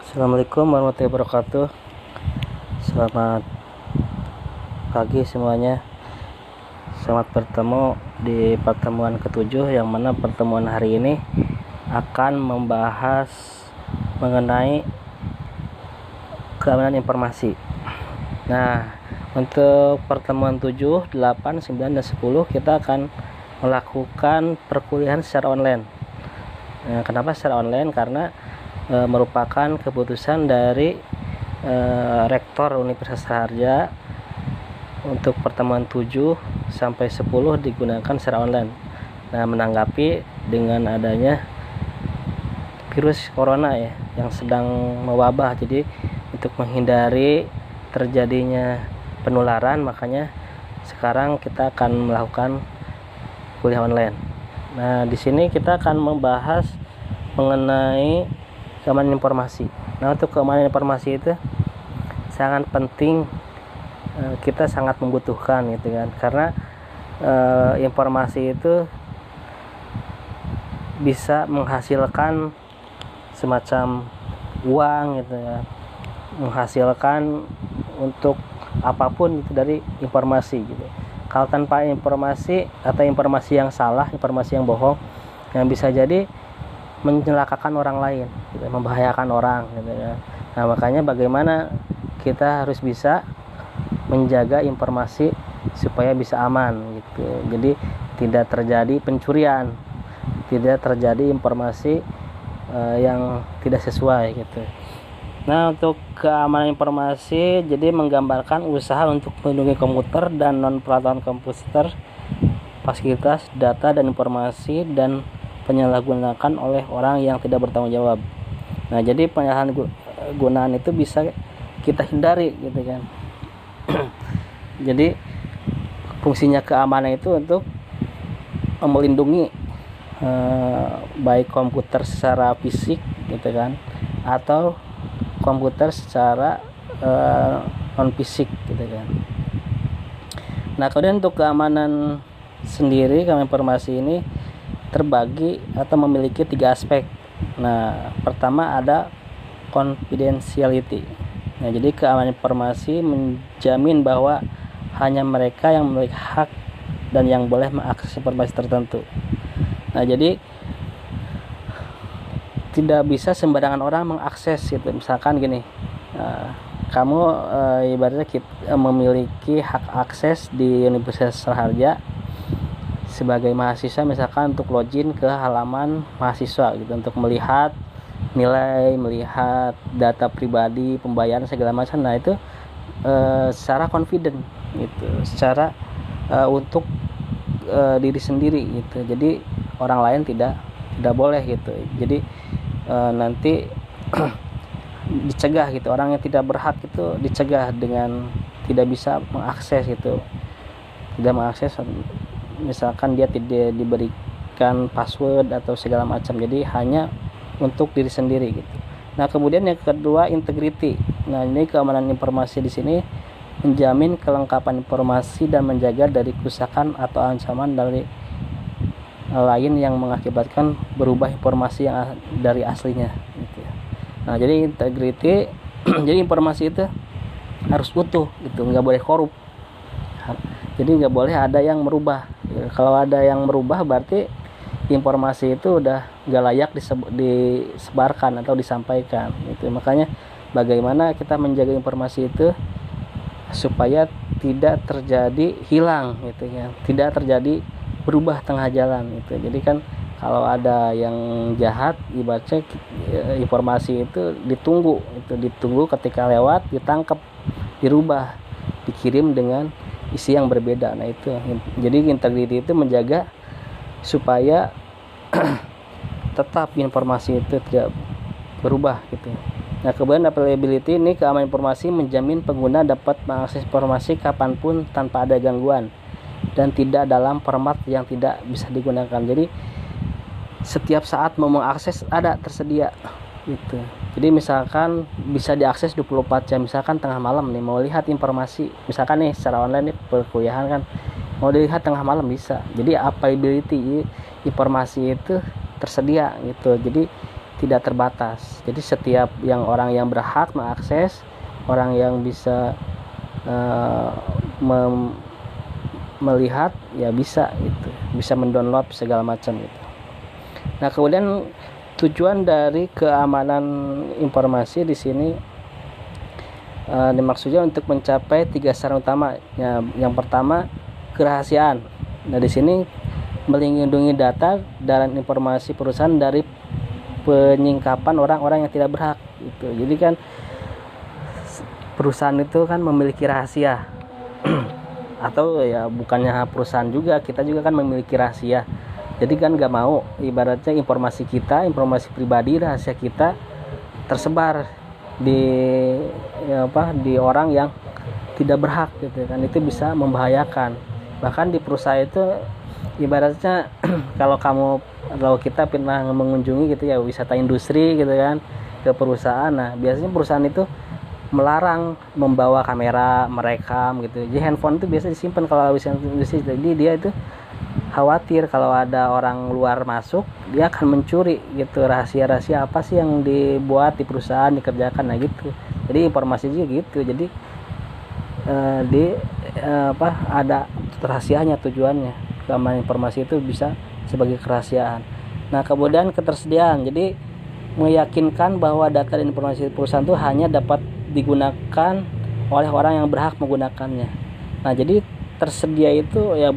Assalamualaikum warahmatullahi wabarakatuh. Selamat pagi semuanya. Selamat bertemu di pertemuan ketujuh, yang mana pertemuan hari ini akan membahas mengenai keamanan informasi. Nah, untuk pertemuan 7, 8, 9, dan 10 kita akan melakukan perkuliahan secara online. Nah, kenapa secara online? Karena merupakan keputusan dari Rektor Universitas Raharja untuk pertemuan 7 sampai 10 digunakan secara online. Nah, menanggapi dengan adanya virus corona yang sedang mewabah, jadi untuk menghindari terjadinya penularan, makanya sekarang kita akan melakukan kuliah online. Nah, di sini kita akan membahas mengenai keamanan informasi. Nah, untuk keamanan informasi itu sangat penting, kita sangat membutuhkan gitu kan, karena informasi itu bisa menghasilkan semacam uang gitu ya, menghasilkan untuk apapun itu dari informasi gitu. Kalau tanpa informasi atau informasi yang salah, informasi yang bohong, yang bisa jadi mencelakakan orang lain, gitu, membahayakan orang, gitu ya. Nah, makanya bagaimana kita harus bisa menjaga informasi supaya bisa aman, gitu. Jadi tidak terjadi pencurian, tidak terjadi informasi yang tidak sesuai, gitu. Nah, untuk keamanan informasi, jadi menggambarkan usaha untuk melindungi komputer dan non peralatan komputer, fasilitas, data dan informasi dan penyalahgunakan oleh orang yang tidak bertanggung jawab. Nah, jadi penyalahgunaan itu bisa kita hindari gitu kan. Jadi fungsinya keamanan itu untuk melindungi baik komputer secara fisik gitu kan, atau komputer secara non fisik gitu kan. Nah, kemudian untuk keamanan sendiri, keamanan informasi ini terbagi atau memiliki 3 aspek. Nah, pertama ada confidentiality. Nah, jadi keamanan informasi menjamin bahwa hanya mereka yang memiliki hak dan yang boleh mengakses informasi tertentu. Nah, jadi tidak bisa sembarangan orang mengakses gitu. Misalkan gini, kamu ibaratnya memiliki hak akses di Universitas Raharja sebagai mahasiswa, misalkan untuk login ke halaman mahasiswa gitu, untuk melihat nilai, melihat data pribadi, pembayaran segala macam. Nah, itu secara confident gitu, secara untuk diri sendiri gitu. Jadi orang lain tidak boleh gitu. Jadi nanti dicegah gitu, orang yang tidak berhak itu dicegah dengan tidak bisa mengakses gitu, tidak mengakses. Misalkan dia tidak diberikan password atau segala macam, jadi hanya untuk diri sendiri gitu. Nah, kemudian yang kedua, integrity. Nah, ini keamanan informasi di sini menjamin kelengkapan informasi dan menjaga dari kerusakan atau ancaman dari lain yang mengakibatkan berubah informasi yang dari aslinya gitu. Nah, jadi integrity jadi informasi itu harus utuh gitu, nggak boleh korup. Jadi nggak boleh ada yang merubah. Kalau ada yang merubah, berarti informasi itu udah nggak layak disebarkan atau disampaikan gitu. Makanya bagaimana kita menjaga informasi itu supaya tidak terjadi hilang gitu ya, tidak terjadi berubah tengah jalan gitu. Jadi kan kalau ada yang jahat, ibaratnya informasi itu ditunggu ketika lewat, ditangkap, dirubah, dikirim dengan isi yang berbeda. Nah, itu jadi integrity itu menjaga supaya tetap informasi itu tidak berubah gitu. Nah, kemudian availability, ini keamanan informasi menjamin pengguna dapat mengakses informasi kapanpun tanpa ada gangguan dan tidak dalam format yang tidak bisa digunakan. Jadi setiap saat mau mengakses ada tersedia gitu. Jadi misalkan bisa diakses 24 jam, misalkan tengah malam nih mau lihat informasi, misalkan nih secara online nih perkuliahan kan, mau dilihat tengah malam bisa. Jadi availability informasi itu tersedia gitu. Jadi tidak terbatas. Jadi setiap yang orang yang berhak mengakses, orang yang bisa melihat ya bisa gitu, bisa mendownload segala macam gitu. Nah, kemudian tujuan dari keamanan informasi di sini dimaksudnya untuk mencapai 3 sasaran utama. Yang pertama, kerahasiaan. Nah, di sini melindungi data dan informasi perusahaan dari penyingkapan orang-orang yang tidak berhak gitu. Jadi kan perusahaan itu kan memiliki rahasia atau ya bukannya perusahaan juga, kita juga kan memiliki rahasia. Jadi kan nggak mau ibaratnya informasi kita, informasi pribadi, rahasia kita tersebar di di orang yang tidak berhak gitu kan. Itu bisa membahayakan. Bahkan di perusahaan itu ibaratnya kalau kita pernah mengunjungi gitu ya wisata industri gitu kan ke perusahaan. Nah, biasanya perusahaan itu melarang membawa kamera, merekam gitu. Jadi handphone itu biasa disimpan kalau wisata industri. Jadi dia itu khawatir kalau ada orang luar masuk, dia akan mencuri gitu rahasia-rahasia apa sih yang dibuat di perusahaan, dikerjakan. Nah gitu. Jadi informasi juga gitu. Jadi ada rahasianya, tujuannya. Keamanan informasi itu bisa sebagai kerahasiaan. Nah, kemudian ketersediaan. Jadi meyakinkan bahwa data dan informasi perusahaan itu hanya dapat digunakan oleh orang yang berhak menggunakannya. Nah, jadi tersedia itu ya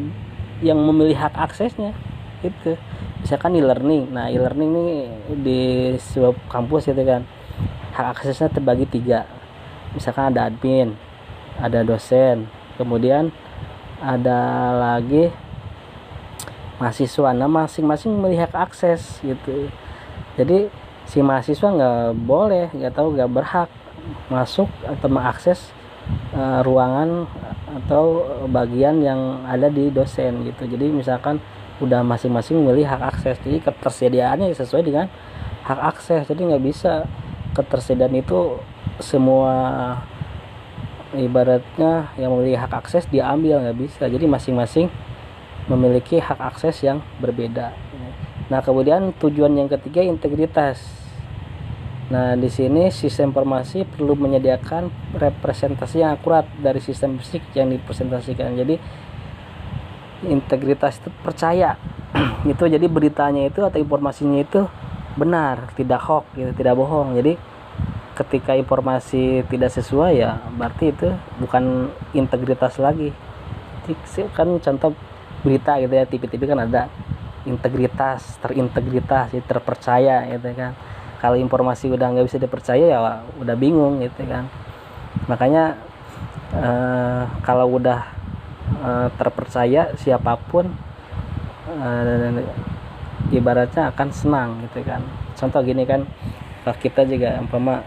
yang memilih hak aksesnya itu. Misalkan e-learning. Nah, e-learning ini di sebuah kampus gitu kan. Hak aksesnya terbagi 3. Misalkan ada admin, ada dosen, kemudian ada lagi mahasiswa. Nah, masing-masing memilih hak akses gitu. Jadi si mahasiswa nggak berhak masuk atau mengakses ruangan atau bagian yang ada di dosen gitu. Jadi misalkan udah masing-masing memilih hak akses, jadi ketersediaannya sesuai dengan hak akses. Jadi nggak bisa ketersediaan itu semua ibaratnya yang memiliki hak akses diambil, nggak bisa. Jadi masing-masing memiliki hak akses yang berbeda. Nah, kemudian tujuan yang ketiga, integritas. Nah, di sini sistem informasi perlu menyediakan representasi yang akurat dari sistem fisik yang dipresentasikan. Jadi integritas itu percaya itu, jadi beritanya itu atau informasinya itu benar, tidak hoax gitu, tidak bohong. Jadi ketika informasi tidak sesuai ya berarti itu bukan integritas lagi. Jadi, kan contoh berita gitu ya, TV-TV kan ada integritas, terintegritas, jadi terpercaya gitu kan. Kalau informasi udah nggak bisa dipercaya ya udah bingung gitu kan. Makanya kalau udah terpercaya siapapun ibaratnya akan senang gitu kan. Contoh gini kan, kita juga umpama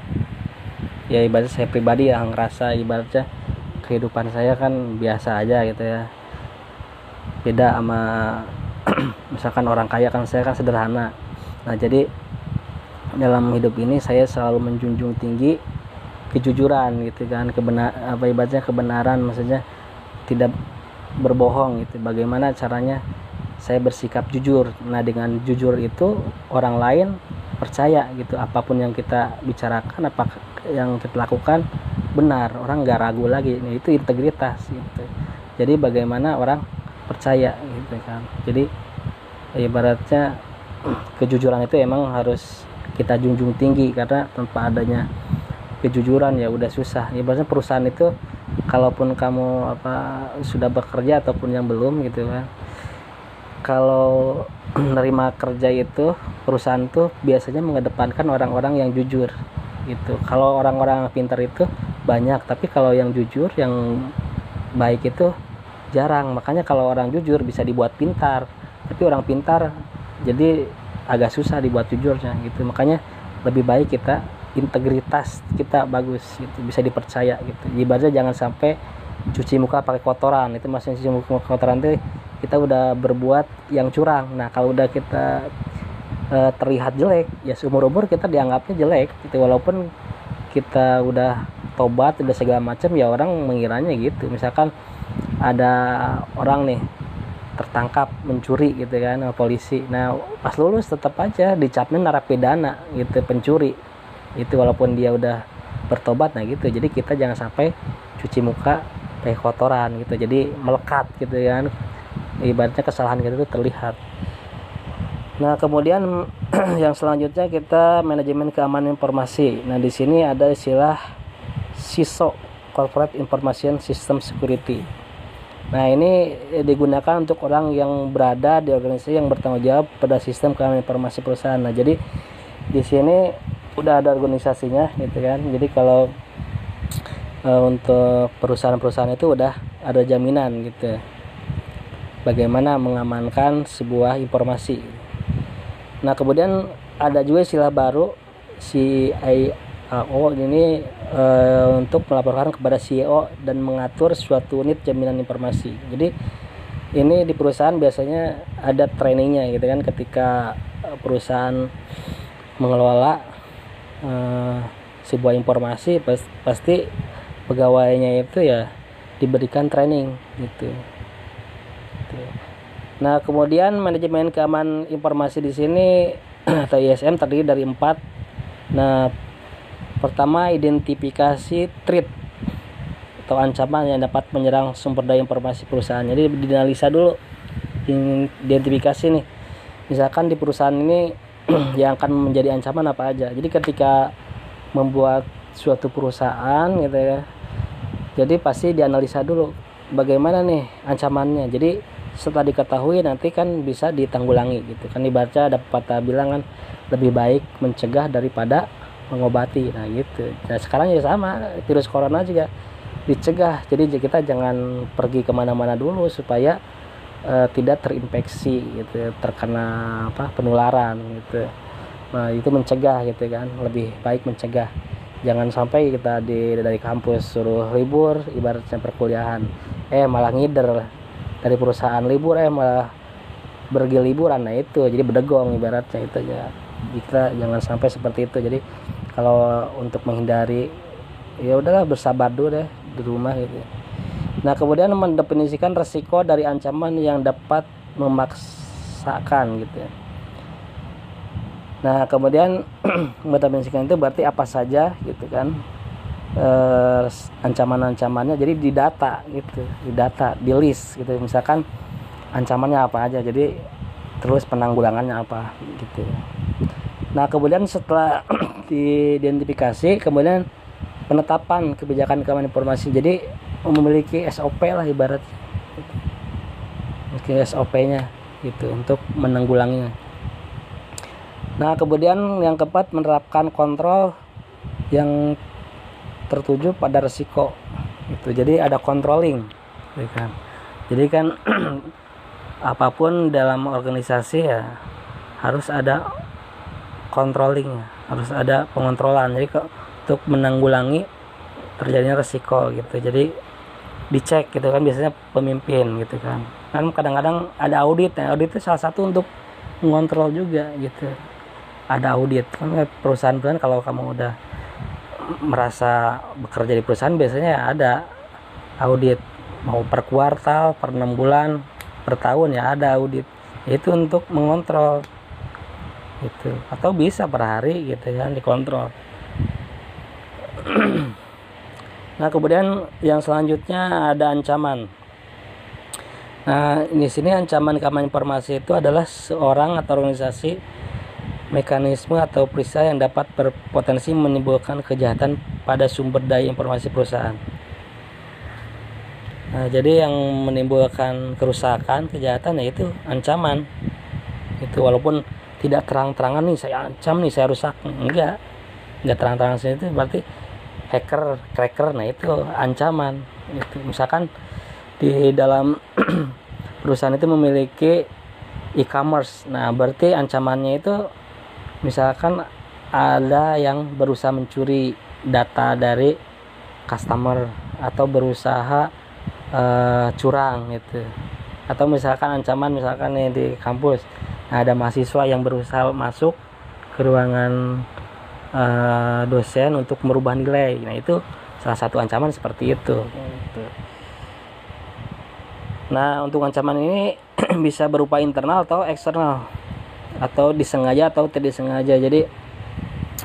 ya ibaratnya saya pribadi yang ngerasa ibaratnya kehidupan saya kan biasa aja gitu ya, beda sama misalkan orang kaya kan, saya kan sederhana. Nah, jadi dalam hidup ini saya selalu menjunjung tinggi kejujuran gitu kan, kebenaran, maksudnya tidak berbohong gitu. Bagaimana caranya saya bersikap jujur. Nah, dengan jujur itu orang lain percaya gitu, apapun yang kita bicarakan, apa yang kita lakukan benar, orang nggak ragu lagi. Nah, itu integritas gitu. Jadi bagaimana orang percaya gitu kan. Jadi ibaratnya kejujuran itu emang harus kita junjung tinggi, karena tanpa adanya kejujuran ya udah susah. Ibaratnya perusahaan itu kalaupun kamu sudah bekerja ataupun yang belum gitu kan, kalau menerima kerja itu perusahaan tuh biasanya mengedepankan orang-orang yang jujur gitu. Kalau orang-orang pintar itu banyak, tapi kalau yang jujur, yang baik itu jarang. Makanya kalau orang jujur bisa dibuat pintar, tapi orang pintar jadi agak susah dibuat jujurnya gitu. Makanya lebih baik kita integritas kita bagus gitu, bisa dipercaya gitu. Ibaratnya jangan sampai cuci muka pakai kotoran. Itu maksudnya cuci muka kotoran itu kita udah berbuat yang curang. Nah, kalau udah kita terlihat jelek ya seumur-umur kita dianggapnya jelek gitu, walaupun kita udah tobat, udah segala macam, ya orang mengiranya gitu. Misalkan ada orang nih tertangkap mencuri gitu kan sama polisi. Nah pas lulus tetap aja dicapnya narapidana gitu, pencuri itu walaupun dia udah bertobat. Nah gitu, jadi kita jangan sampai cuci muka pakai kotoran gitu, jadi melekat gitu kan, ibaratnya kesalahan kita itu terlihat. Nah kemudian yang selanjutnya kita manajemen keamanan informasi. Nah di sini ada istilah CISO, Corporate Information System Security. Nah ini digunakan untuk orang yang berada di organisasi yang bertanggung jawab pada sistem keamanan informasi perusahaan. Nah jadi di sini udah ada organisasinya gitu kan. Jadi kalau untuk perusahaan-perusahaan itu udah ada jaminan gitu, bagaimana mengamankan sebuah informasi. Nah kemudian ada juga istilah baru CIO ini untuk melaporkan kepada CEO dan mengatur suatu unit jaminan informasi. Jadi ini di perusahaan biasanya ada trainingnya gitu kan, ketika perusahaan mengelola sebuah informasi pasti pegawainya itu ya diberikan training gitu. Nah kemudian manajemen keamanan informasi di sini atau ISM terdiri dari 4. Nah pertama, identifikasi threat atau ancaman yang dapat menyerang sumber daya informasi perusahaan. Jadi dianalisa dulu, identifikasi nih, misalkan di perusahaan ini yang akan menjadi ancaman apa aja. Jadi ketika membuat suatu perusahaan gitu ya, jadi pasti dianalisa dulu bagaimana nih ancamannya. Jadi setelah diketahui nanti kan bisa ditanggulangi gitu kan. Ibaratnya ada pepatah bilang kan, lebih baik mencegah daripada mengobati. Nah gitu. Nah sekarang ya sama, virus corona juga dicegah. Jadi kita jangan pergi kemana-mana dulu supaya tidak terinfeksi gitu, terkena penularan gitu. Nah itu mencegah gitu kan, lebih baik mencegah. Jangan sampai kita dari kampus suruh libur, ibaratnya perkuliahan, malah ngider dari perusahaan libur, malah pergi liburan. Nah itu jadi bedegong ibaratnya itu ya. Kita jangan sampai seperti itu. Jadi kalau untuk menghindari, ya udahlah bersabar dulu deh di rumah gitu. Nah kemudian mendefinisikan resiko dari ancaman yang dapat memaksakan gitu. Nah kemudian mendefinisikan itu berarti apa saja gitu kan, ancaman-ancamannya. Jadi didata gitu, di list gitu, misalkan ancamannya apa aja, jadi terus penanggulangannya apa gitu. Nah kemudian setelah diidentifikasi, kemudian penetapan kebijakan keamanan informasi. Jadi memiliki SOP lah ibaratnya, memiliki SOP-nya gitu untuk menanggulanginya. Nah kemudian yang keempat, menerapkan kontrol yang tertuju pada resiko itu. Jadi ada controlling gitu kan. Jadi kan apapun dalam organisasi ya harus ada controlling, harus ada pengontrolan. Jadi untuk menanggulangi terjadinya resiko gitu. Jadi dicek gitu kan, biasanya pemimpin gitu kan. Kan kadang-kadang ada audit. Nah, audit itu salah satu untuk mengontrol juga gitu. Ada audit kan, perusahaan-perusahaan kalau kamu udah merasa bekerja di perusahaan biasanya ada audit, mau per kuartal, per 6 bulan, per tahun ya ada audit. Itu untuk mengontrol gitu, atau bisa per hari gitu kan dikontrol. Nah kemudian yang selanjutnya ada ancaman. Nah di sini ancaman keamanan informasi itu adalah seorang atau organisasi, mekanisme atau peristiwa yang dapat berpotensi menimbulkan kejahatan pada sumber daya informasi perusahaan. Nah, jadi yang menimbulkan kerusakan, kejahatan yaitu ancaman. Itu walaupun tidak terang-terangan nih saya ancam nih, saya rusak, enggak terang-terangan sih, itu berarti hacker, cracker. Nah itu ancaman. Itu misalkan di dalam perusahaan itu memiliki e-commerce. Nah berarti ancamannya itu misalkan ada yang berusaha mencuri data dari customer atau berusaha curang gitu. Atau misalkan ancaman, misalkan nih di kampus ada mahasiswa yang berusaha masuk ke ruangan dosen untuk merubah nilai. Nah itu salah satu ancaman seperti itu. Nah untuk ancaman ini bisa berupa internal atau eksternal, atau disengaja atau tidak disengaja. Jadi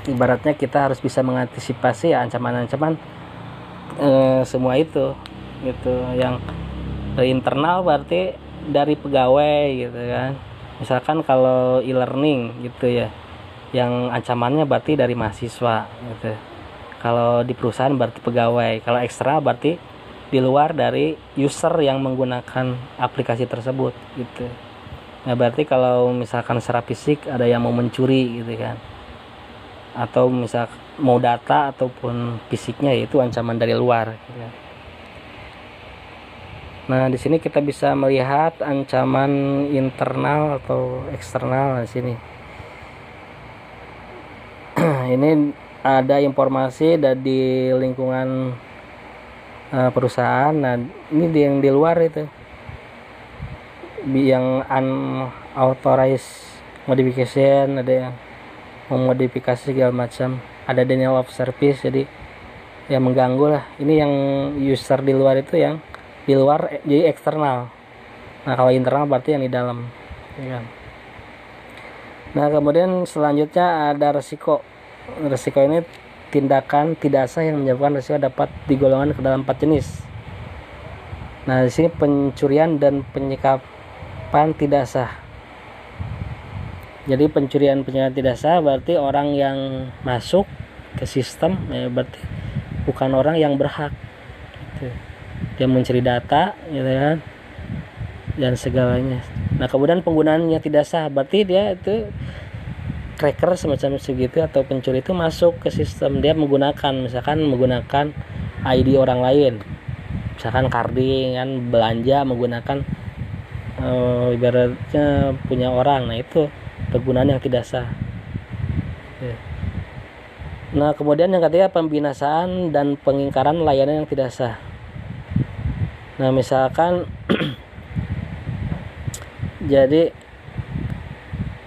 ibaratnya kita harus bisa mengantisipasi ancaman-ancaman semua itu gitu. Yang dari internal berarti dari pegawai gitu kan, misalkan kalau e-learning gitu ya, yang ancamannya berarti dari mahasiswa gitu. Kalau di perusahaan berarti pegawai. Kalau eksternal berarti di luar dari user yang menggunakan aplikasi tersebut gitu. Nah berarti kalau misalkan secara fisik ada yang mau mencuri gitu kan, atau misal mau data ataupun fisiknya, itu ancaman dari luar gitu kan. Nah di sini kita bisa melihat ancaman internal atau eksternal di sini. Ini ada informasi dari lingkungan perusahaan. Nah ini yang di luar itu, yang unauthorized modification, ada yang memodifikasi segala macam, ada denial of service, jadi yang mengganggu lah. Ini yang user di luar itu, yang di luar jadi eksternal. Nah kalau internal berarti yang di dalam ya kan? Nah kemudian selanjutnya ada resiko. Resiko ini tindakan tidak sah yang menyebabkan risiko dapat digolongkan ke dalam 4 jenis. Nah di sini pencurian dan penyikapan tidak sah. Jadi pencurian tidak sah berarti orang yang masuk ke sistem ya, berarti bukan orang yang berhak gitu. Dia mencuri data gitu kan, dan segalanya. Nah kemudian penggunaannya tidak sah berarti dia itu cracker semacam segitu, atau pencuri itu masuk ke sistem, dia menggunakan ID orang lain, misalkan carding kan, belanja menggunakan ibaratnya punya orang. Nah itu penggunaan yang tidak sah. Nah kemudian yang ketiga, pembinasaan dan pengingkaran layanan yang tidak sah. Nah misalkan jadi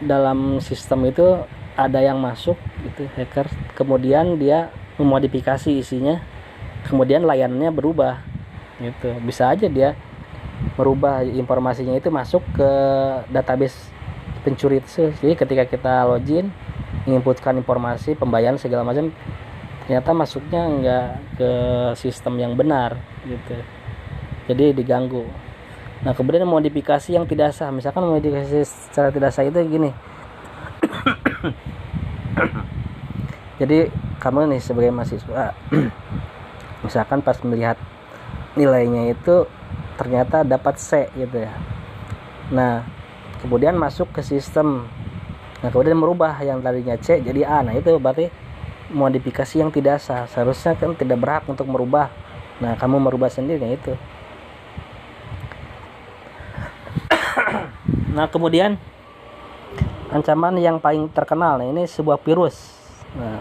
dalam sistem itu ada yang masuk gitu, hacker, kemudian dia memodifikasi isinya, kemudian layanannya berubah gitu. Bisa aja dia merubah informasinya itu masuk ke database pencuri itu. Jadi ketika kita login, menginputkan informasi pembayaran segala macam, ternyata masuknya enggak ke sistem yang benar gitu, jadi diganggu. Nah kemudian modifikasi yang tidak sah, misalkan modifikasi secara tidak sah itu gini. Jadi kamu nih sebagai mahasiswa misalkan pas melihat nilainya itu ternyata dapat C gitu ya. Nah kemudian masuk ke sistem, nah kemudian merubah yang tadinya C jadi A. Nah itu berarti modifikasi yang tidak sah. Seharusnya kan tidak berhak untuk merubah. Nah kamu merubah sendiri, nah itu. Nah kemudian ancaman yang paling terkenal, nah ini sebuah virus. Nah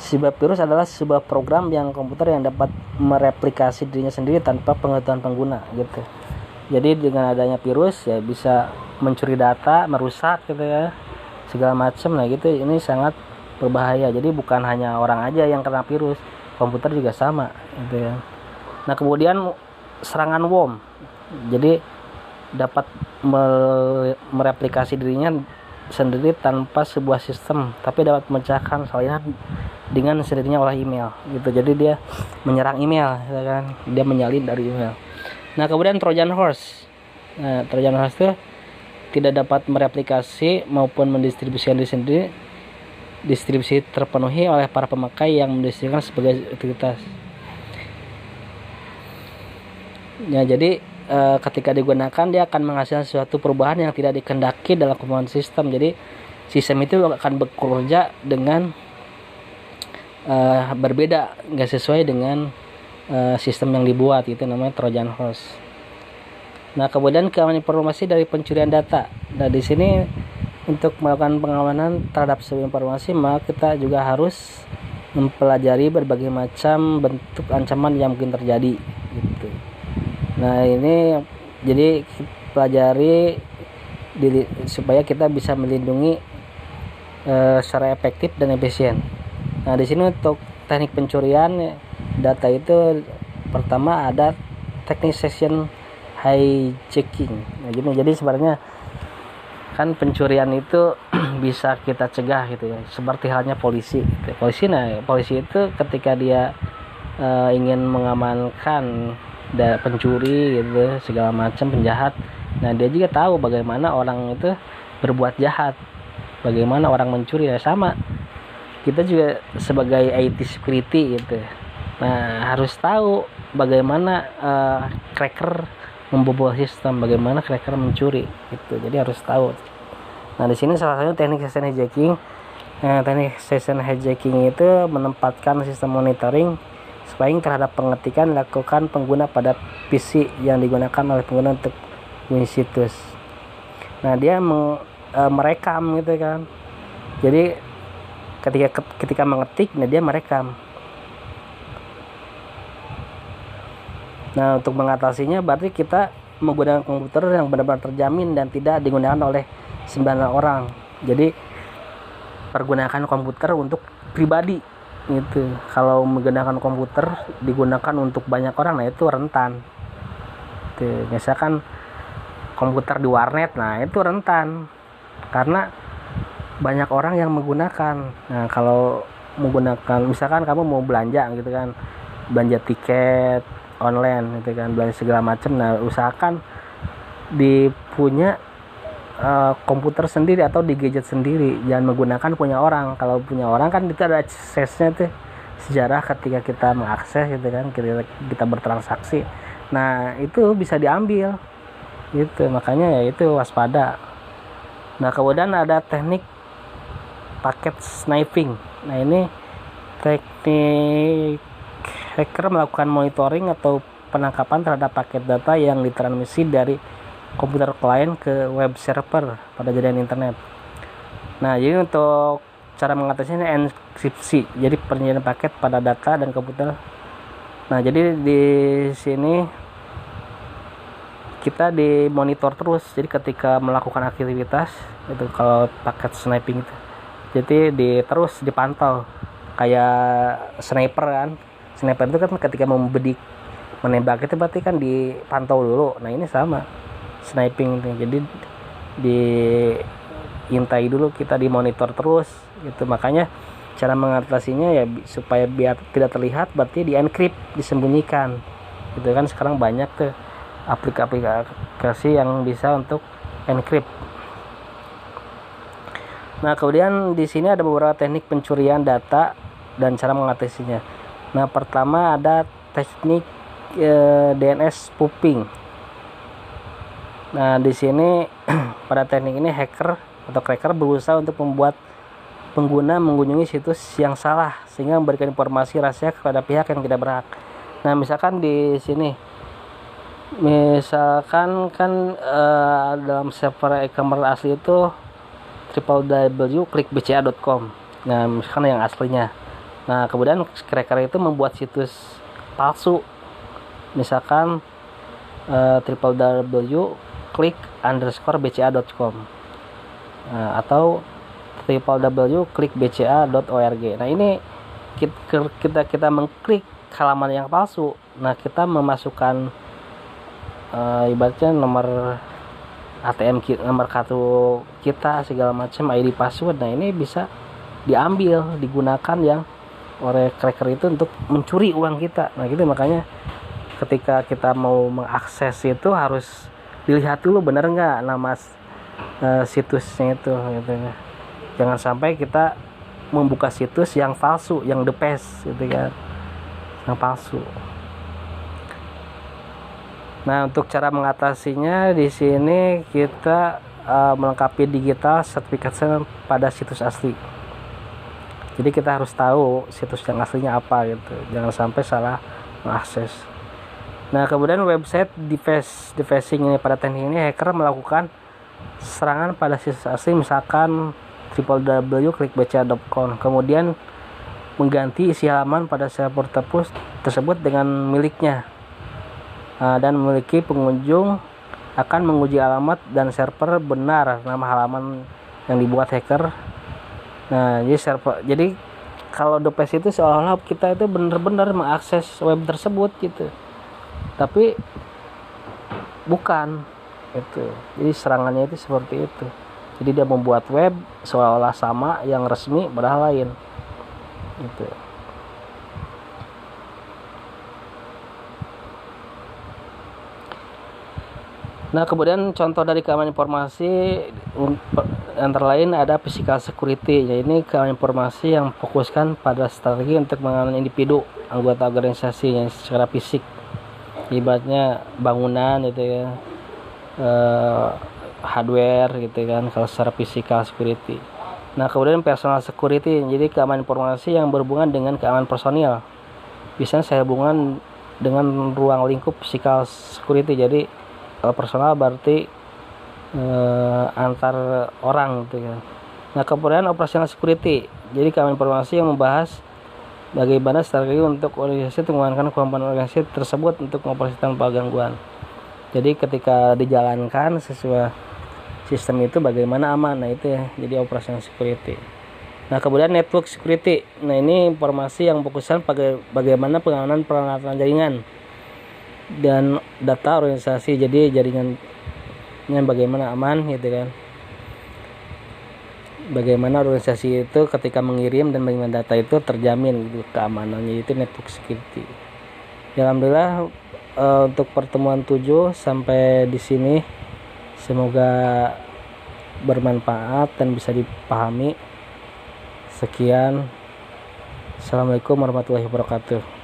sebuah virus adalah sebuah program yang komputer yang dapat mereplikasi dirinya sendiri tanpa pengetahuan pengguna gitu. Jadi dengan adanya virus ya bisa mencuri data, merusak gitu ya, segala macam. Nah gitu, ini sangat berbahaya. Jadi bukan hanya orang aja yang kena virus, komputer juga sama gitu ya. Nah kemudian serangan worm, jadi dapat mereplikasi dirinya sendiri tanpa sebuah sistem, tapi dapat memecahkan salinan dengan sendirinya oleh email gitu. Jadi dia menyerang email ya kan, dia menyalin dari email. Nah kemudian Trojan Horse. Nah Trojan Horse itu tidak dapat mereplikasi maupun mendistribusikan diri sendiri, distribusi terpenuhi oleh para pemakai yang mendistribusikan sebagai aktivitas. Ya jadi ketika digunakan dia akan menghasilkan suatu perubahan yang tidak dikehendaki dalam kemampuan sistem. Jadi sistem itu akan bekerja dengan berbeda, nggak sesuai dengan sistem yang dibuat, itu namanya Trojan Horse. Nah kemudian keamanan informasi dari pencurian data. Nah di sini untuk melakukan pengamanan terhadap sebuah informasi, maka kita juga harus mempelajari berbagai macam bentuk ancaman yang mungkin terjadi gitu. Nah ini jadi pelajari supaya kita bisa melindungi secara efektif dan efisien. Nah di sini untuk teknik pencurian data itu pertama ada technician hijacking. Nah, jadi sebenarnya kan pencurian itu bisa kita cegah gitu ya, seperti halnya polisi gitu. Polisi itu ketika dia ingin mengamankan pencuri gitu, segala macam penjahat, nah dia juga tahu bagaimana orang itu berbuat jahat, bagaimana orang mencuri. Ya sama, kita juga sebagai IT security gitu, nah harus tahu bagaimana cracker membobol sistem, bagaimana cracker mencuri gitu. Jadi harus tahu. Nah di sini salah satu teknik session hijacking. Teknik session hijacking itu menempatkan sistem monitoring spying terhadap pengetikan dilakukan pengguna pada PC yang digunakan oleh pengguna untuk mengisi situs. Nah dia merekam gitu kan. Jadi ketika mengetik, nah dia merekam. Nah untuk mengatasinya berarti kita menggunakan komputer yang benar-benar terjamin dan tidak digunakan oleh sembarang orang. Jadi pergunakan komputer untuk pribadi gitu. Kalau menggunakan komputer digunakan untuk banyak orang, nah itu rentan. Misalkan komputer di warnet, nah itu rentan karena banyak orang yang menggunakan. Nah kalau menggunakan, misalkan kamu mau belanja gitu kan, belanja tiket online gitu kan, belanja segala macam, nah usahakan dipunya komputer sendiri atau di gadget sendiri, jangan menggunakan punya orang. Kalau punya orang kan kita ada aksesnya tuh, sejarah ketika kita mengakses gitu kan, kita bertransaksi, nah itu bisa diambil gitu. Makanya ya itu waspada. Nah kemudian ada teknik paket sniping. Nah ini teknik hacker melakukan monitoring atau penangkapan terhadap paket data yang ditransmisi dari komputer klien ke web server pada jaringan internet. Nah jadi untuk cara mengatasinya enkripsi, jadi penyediaan paket pada data dan komputer. Nah jadi di sini kita dimonitor terus, jadi ketika melakukan aktivitas itu, kalau paket sniping itu jadi terus dipantau kayak sniper kan. Sniper itu kan ketika membedik menembak itu berarti kan dipantau dulu. Nah ini sama sniping itu, jadi diintai dulu, kita dimonitor terus gitu. Makanya cara mengatasinya ya supaya biar tidak terlihat berarti di encrypt, disembunyikan gitu kan. Sekarang banyak tuh aplikasi yang bisa untuk encrypt. Nah kemudian di sini ada beberapa teknik pencurian data dan cara mengatasinya. Nah pertama ada teknik DNS spoofing. Nah di sini pada teknik ini hacker atau cracker berusaha untuk membuat pengguna mengunjungi situs yang salah sehingga memberikan informasi rahasia kepada pihak yang tidak berhak. Nah misalkan di sini, misalkan kan dalam server e-commerce asli itu www.clickbca.com. Nah misalkan yang aslinya. Nah kemudian cracker itu membuat situs palsu, misalkan www.click_bca.com atau www.clickbca.org. Nah ini kita mengklik halaman yang palsu. Nah kita memasukkan ibaratnya nomor ATM, nomor kartu kita, segala macam, ID, password. Nah ini bisa diambil, digunakan yang oleh cracker itu untuk mencuri uang kita. Nah gitu, makanya ketika kita mau mengakses itu harus dilihat dulu benar nggak nama situsnya itu gitu. Jangan sampai kita membuka situs yang palsu, yang the past gitu kan, yang palsu. Nah untuk cara mengatasinya di sini kita melengkapi digital certification pada situs asli. Jadi kita harus tahu situs yang aslinya apa gitu, jangan sampai salah mengakses. Nah kemudian website defacing ini, pada teknik ini hacker melakukan serangan pada situs asli, misalkan www.clickbca.com, kemudian mengganti isi halaman pada server tersebut dengan miliknya. Dan memiliki pengunjung akan menguji alamat dan server benar nama halaman yang dibuat hacker. Nah jadi kalau DPS itu seolah-olah kita itu benar-benar mengakses web tersebut gitu, tapi Bukan itu. Jadi serangannya itu seperti itu. Jadi dia membuat web seolah-olah sama yang resmi padahal lain gitu. Nah, kemudian contoh dari keamanan informasi antara lain ada physical security. Jadi ini keamanan informasi yang fokuskan pada strategi untuk mengamankan individu, anggota organisasi yang secara fisik. Ibaratnya bangunan gitu ya, hardware gitu kan, kalau secara physical security. Nah, kemudian personal security, jadi keamanan informasi yang berhubungan dengan keamanan personil. Biasanya saya hubungan dengan ruang lingkup physical security. Jadi kalau personal berarti antar orang gitu kan. Nah, kemudian operational security, jadi keamanan informasi yang membahas bagaimana strategi untuk organisasi menggunakan kemampuan organisasi tersebut untuk mengoperasikan tanpa gangguan. Jadi ketika dijalankan sesuai sistem itu bagaimana aman. Nah, itu ya, jadi operational security. Nah, kemudian network security. Nah, ini informasi yang fokuskan bagaimana pengamanan peralatan jaringan dan data organisasi. Jadi jaringannya bagaimana aman gitu kan. Bagaimana organisasi itu ketika mengirim dan bagaimana data itu terjamin gitu keamanannya, itu network security. Ya, alhamdulillah untuk pertemuan 7 sampai di sini semoga bermanfaat dan bisa dipahami. Sekian. Assalamualaikum warahmatullahi wabarakatuh.